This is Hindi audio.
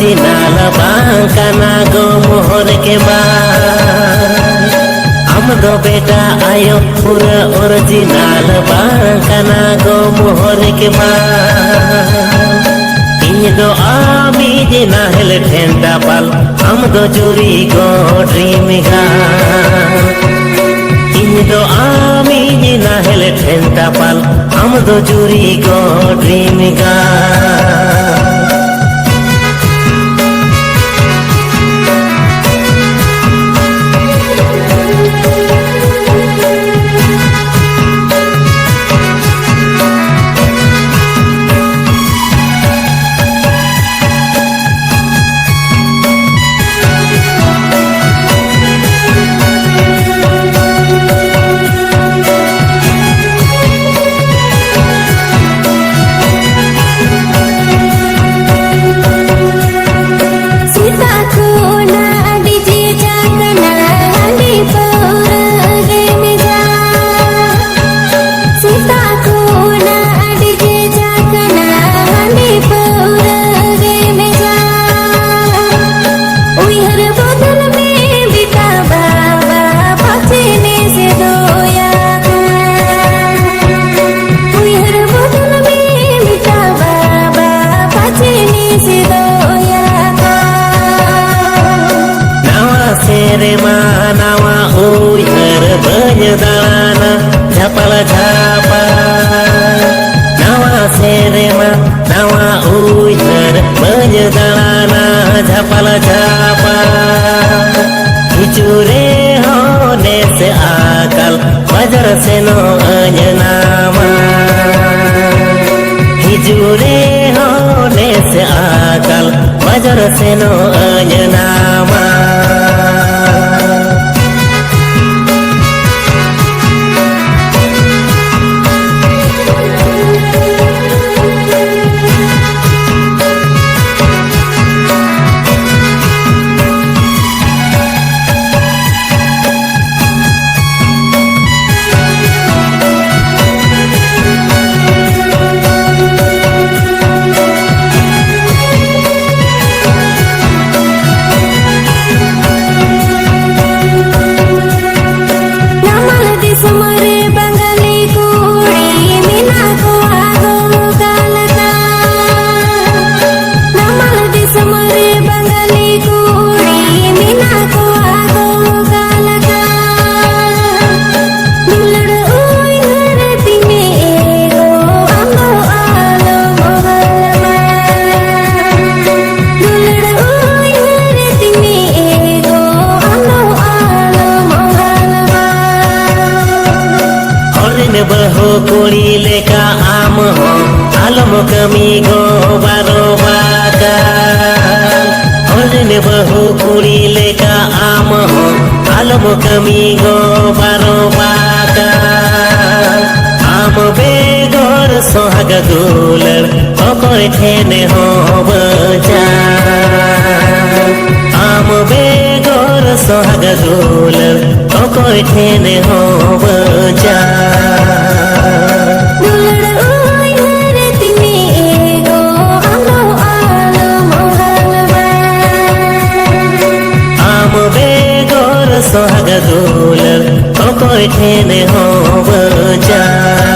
ओरिजिनल बांकाना गो मोहर के आम दो बेटा आयो पूरा ओरिजिनल बांकाना गो मोहर के इन दो आमी जे नाहल ठेंदा पाल आम दो चोरी गो ड्रीम इन दो आमी जे नाहल ठेंदा पाल आम दो चोरी गो ड्रीम नावा उहर बजदाना झपल झापा नावा सेरेमा नावा उहर बजदाना झपल झापा हिचुरे होने से आकल बजर से नो अंजनामा हिचुरे होने से आकल बजर से नो अंजनामा बहु कुड़ी लेका आम हो आलम कमी गो बारो बाका बहु कुड़ी लेका आम हो आलम कमी गो बारो बाका आम बेगोर सोहाग दुलड़ ओकोय ठेने हो बजा आम बेगोर सोहाग दुलड़ ओकोय ठेने हो बजा सोहाग दुलड़ ओकोय ठेने हो बजा।